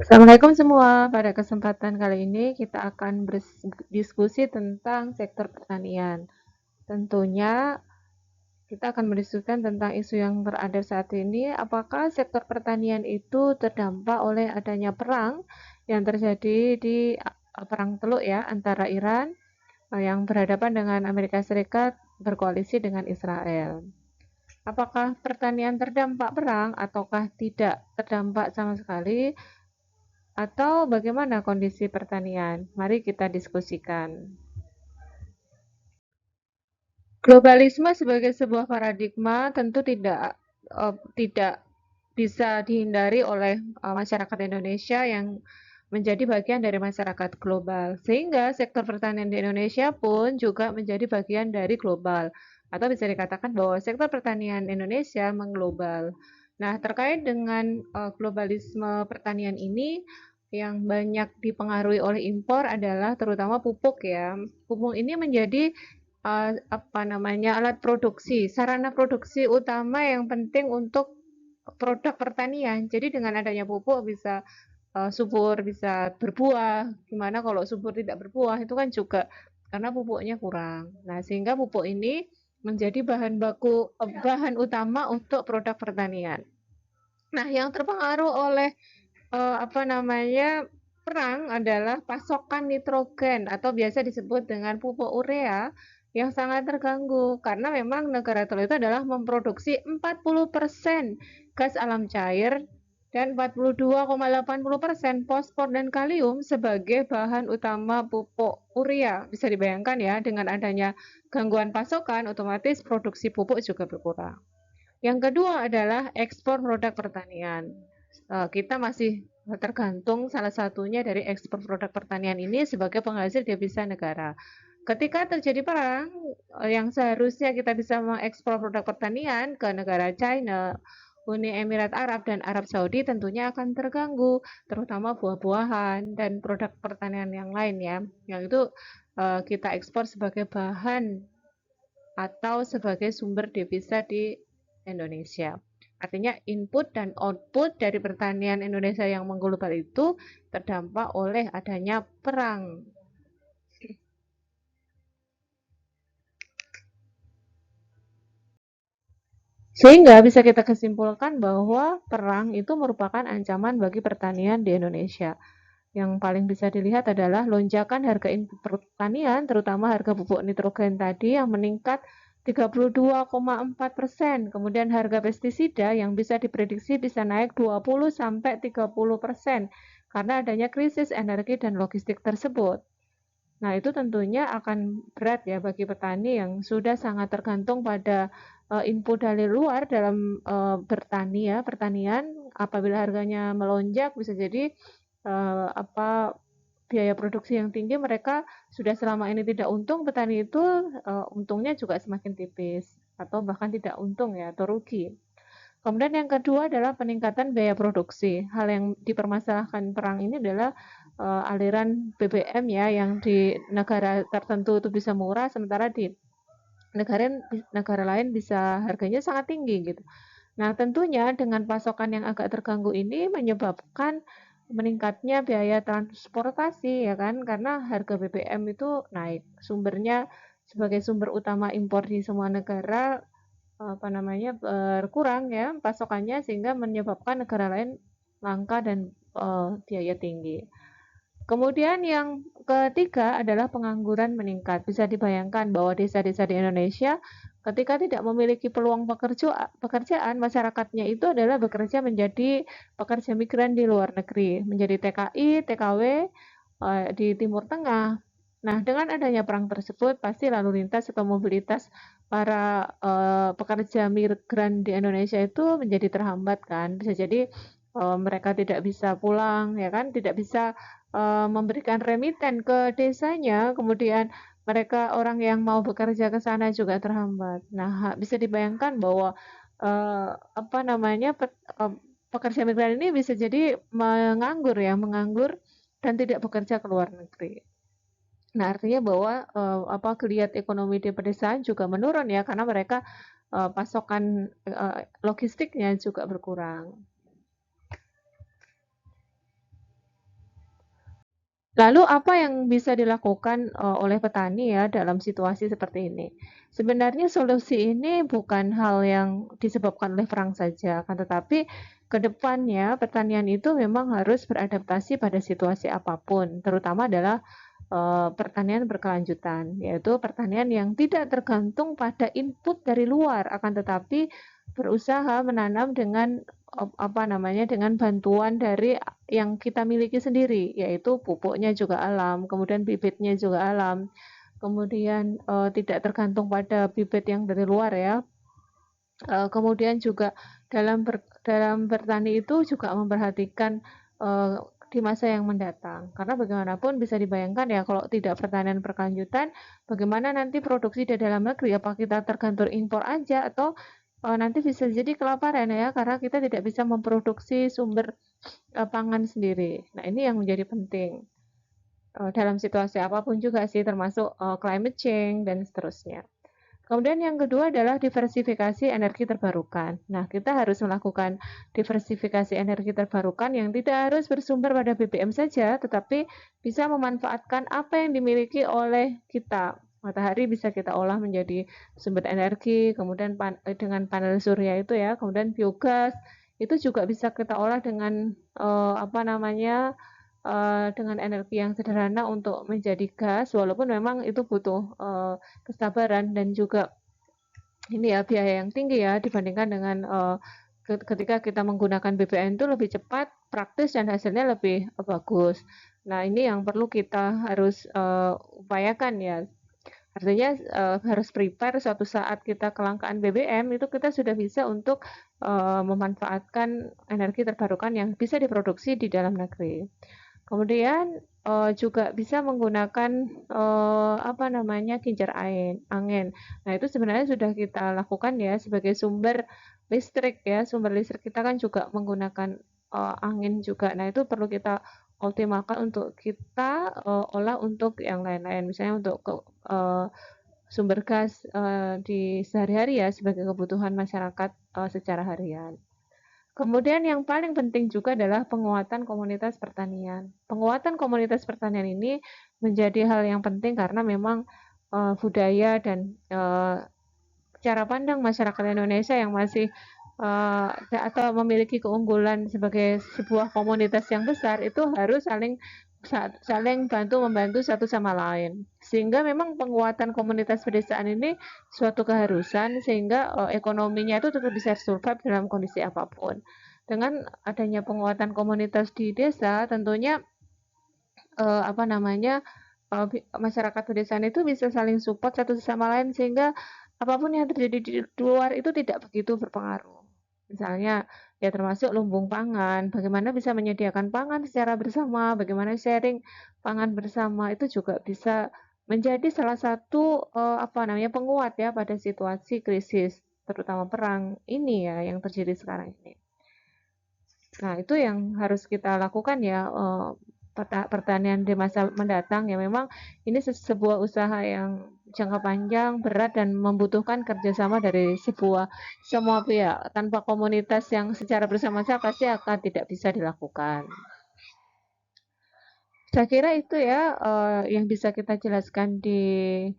Assalamualaikum semua. Pada kesempatan kali ini kita akan berdiskusi tentang sektor pertanian. Tentunya kita akan berdiskusikan tentang isu yang berada saat ini. Apakah sektor pertanian itu terdampak oleh adanya perang yang terjadi di perang teluk ya antara Iran yang berhadapan dengan Amerika Serikat berkoalisi dengan Israel. Apakah pertanian terdampak perang ataukah tidak terdampak sama sekali? Atau bagaimana kondisi pertanian? Mari kita diskusikan. Globalisme sebagai sebuah paradigma tentu tidak bisa dihindari oleh masyarakat Indonesia yang menjadi bagian dari masyarakat global. Sehingga sektor pertanian di Indonesia pun juga menjadi bagian dari global. Atau bisa dikatakan bahwa sektor pertanian Indonesia mengglobal. Nah, terkait dengan globalisme pertanian ini, yang banyak dipengaruhi oleh impor adalah terutama pupuk ya. Pupuk ini menjadi alat produksi, sarana produksi utama yang penting untuk produk pertanian. Jadi dengan adanya pupuk bisa subur, bisa berbuah. Gimana kalau subur tidak berbuah? Itu kan juga karena pupuknya kurang. Nah, sehingga pupuk ini menjadi bahan utama untuk produk pertanian. Nah, yang terpengaruh oleh perang adalah pasokan nitrogen atau biasa disebut dengan pupuk urea yang sangat terganggu karena memang negara teluk itu adalah memproduksi 40% gas alam cair dan 42,80% fosfor dan kalium sebagai bahan utama pupuk urea. Bisa dibayangkan ya, dengan adanya gangguan pasokan, otomatis produksi pupuk juga berkurang. Yang kedua adalah ekspor produk pertanian. Kita masih tergantung salah satunya dari ekspor produk pertanian ini sebagai penghasil devisa negara. Ketika terjadi perang, yang seharusnya kita bisa mengekspor produk pertanian ke negara China, Uni Emirat Arab, dan Arab Saudi tentunya akan terganggu, terutama buah-buahan dan produk pertanian yang lain ya, yang itu kita ekspor sebagai bahan atau sebagai sumber devisa di Indonesia. Artinya input dan output dari pertanian Indonesia yang mengglobal itu terdampak oleh adanya perang. Sehingga bisa kita kesimpulkan bahwa perang itu merupakan ancaman bagi pertanian di Indonesia. Yang paling bisa dilihat adalah lonjakan harga input pertanian, terutama harga pupuk nitrogen tadi yang meningkat 32,4%. Kemudian harga pestisida yang bisa diprediksi bisa naik 20 sampai 30% karena adanya krisis energi dan logistik tersebut. Nah, itu tentunya akan berat ya bagi petani yang sudah sangat tergantung pada input dari luar dalam bertani ya, pertanian. Apabila harganya melonjak bisa jadi biaya produksi yang tinggi, mereka sudah selama ini tidak untung, petani itu untungnya juga semakin tipis atau bahkan tidak untung ya atau rugi. Kemudian yang kedua adalah peningkatan biaya produksi. Hal yang dipermasalahkan perang ini adalah aliran BBM ya yang di negara tertentu itu bisa murah sementara di negara negara lain bisa harganya sangat tinggi gitu. Nah, tentunya dengan pasokan yang agak terganggu ini menyebabkan meningkatnya biaya transportasi ya kan karena harga BBM itu naik. Sumbernya sebagai sumber utama impor di semua negara berkurang ya pasokannya sehingga menyebabkan negara lain langka dan biaya tinggi. Kemudian yang ketiga adalah pengangguran meningkat. Bisa dibayangkan bahwa desa-desa di Indonesia ketika tidak memiliki peluang pekerjaan, masyarakatnya itu adalah bekerja menjadi pekerja migran di luar negeri, menjadi TKI, TKW di Timur Tengah. Nah, dengan adanya perang tersebut, pasti lalu lintas atau mobilitas para pekerja migran di Indonesia itu menjadi terhambat kan. Bisa jadi mereka tidak bisa pulang, ya kan, tidak bisa memberikan remiten ke desanya, kemudian mereka orang yang mau bekerja ke sana juga terhambat. Nah, bisa dibayangkan bahwa eh, apa namanya pekerja migran ini bisa jadi menganggur dan tidak bekerja ke luar negeri. Nah, artinya bahwa geliat ekonomi di pedesaan juga menurun ya karena mereka pasokan logistiknya juga berkurang. Lalu apa yang bisa dilakukan oleh petani ya dalam situasi seperti ini? Sebenarnya solusi ini bukan hal yang disebabkan oleh perang saja, akan tetapi ke depannya pertanian itu memang harus beradaptasi pada situasi apapun, terutama adalah pertanian berkelanjutan, yaitu pertanian yang tidak tergantung pada input dari luar, akan tetapi berusaha menanam dengan apa namanya dengan bantuan dari yang kita miliki sendiri, yaitu pupuknya juga alam, kemudian bibitnya juga alam, kemudian tidak tergantung pada bibit yang dari luar ya. Kemudian juga dalam bertani itu juga memperhatikan uh, di masa yang mendatang, karena bagaimanapun bisa dibayangkan ya kalau tidak pertanian berkelanjutan, bagaimana nanti produksi di dalam negeri, apa kita tergantung impor aja atau nanti bisa jadi kelaparan ya karena kita tidak bisa memproduksi sumber pangan sendiri. Nah, ini yang menjadi penting dalam situasi apapun juga sih, termasuk climate change dan seterusnya. Kemudian yang kedua adalah diversifikasi energi terbarukan. Nah, kita harus melakukan diversifikasi energi terbarukan yang tidak harus bersumber pada BBM saja, tetapi bisa memanfaatkan apa yang dimiliki oleh kita. Matahari bisa kita olah menjadi sumber energi, kemudian dengan panel surya itu ya, kemudian biogas itu juga bisa kita olah dengan apa namanya dengan energi yang sederhana untuk menjadi gas, walaupun memang itu butuh kesabaran dan juga ini ya biaya yang tinggi ya dibandingkan dengan ketika kita menggunakan BBM itu lebih cepat, praktis dan hasilnya lebih bagus. Nah, ini yang perlu kita harus upayakan ya. Artinya harus prepare suatu saat kita kelangkaan BBM itu kita sudah bisa untuk memanfaatkan energi terbarukan yang bisa diproduksi di dalam negeri. Kemudian juga bisa menggunakan apa namanya kincir angin. Nah, itu sebenarnya sudah kita lakukan ya sebagai sumber listrik ya. Sumber listrik kita kan juga menggunakan angin juga. Nah, itu perlu kita optimalkan untuk kita olah untuk yang lain-lain. Misalnya untuk sumber gas di sehari-hari ya sebagai kebutuhan masyarakat secara harian. Kemudian yang paling penting juga adalah penguatan komunitas pertanian. Penguatan komunitas pertanian ini menjadi hal yang penting karena memang budaya dan cara pandang masyarakat Indonesia yang masih atau memiliki keunggulan sebagai sebuah komunitas yang besar itu harus saling bantu membantu satu sama lain. Sehingga memang penguatan komunitas pedesaan ini suatu keharusan sehingga ekonominya itu tetap bisa survive dalam kondisi apapun. Dengan adanya penguatan komunitas di desa, tentunya apa namanya masyarakat pedesaan itu bisa saling support satu sama lain sehingga apapun yang terjadi di luar itu tidak begitu berpengaruh. Misalnya ya termasuk lumbung pangan, bagaimana bisa menyediakan pangan secara bersama, bagaimana sharing pangan bersama itu juga bisa menjadi salah satu apa namanya penguat ya pada situasi krisis terutama perang ini ya yang terjadi sekarang ini. Nah, itu yang harus kita lakukan ya, pertanian di masa mendatang ya memang ini sebuah usaha yang jangka panjang, berat dan membutuhkan kerjasama dari semua pihak. Tanpa komunitas yang secara bersama-sama pasti akan tidak bisa dilakukan. Saya kira itu ya yang bisa kita jelaskan di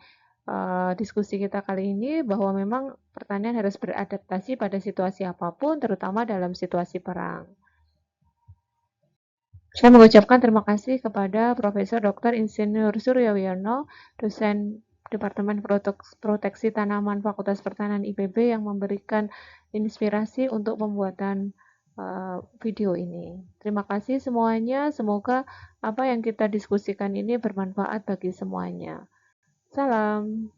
diskusi kita kali ini bahwa memang pertanian harus beradaptasi pada situasi apapun, terutama dalam situasi perang. Saya mengucapkan terima kasih kepada Profesor Dr. Insinyur Suryo Wiono, dosen Departemen Proteksi Tanaman Fakultas Pertanian IPB yang memberikan inspirasi untuk pembuatan video ini. Terima kasih semuanya. Semoga apa yang kita diskusikan ini bermanfaat bagi semuanya. Salam.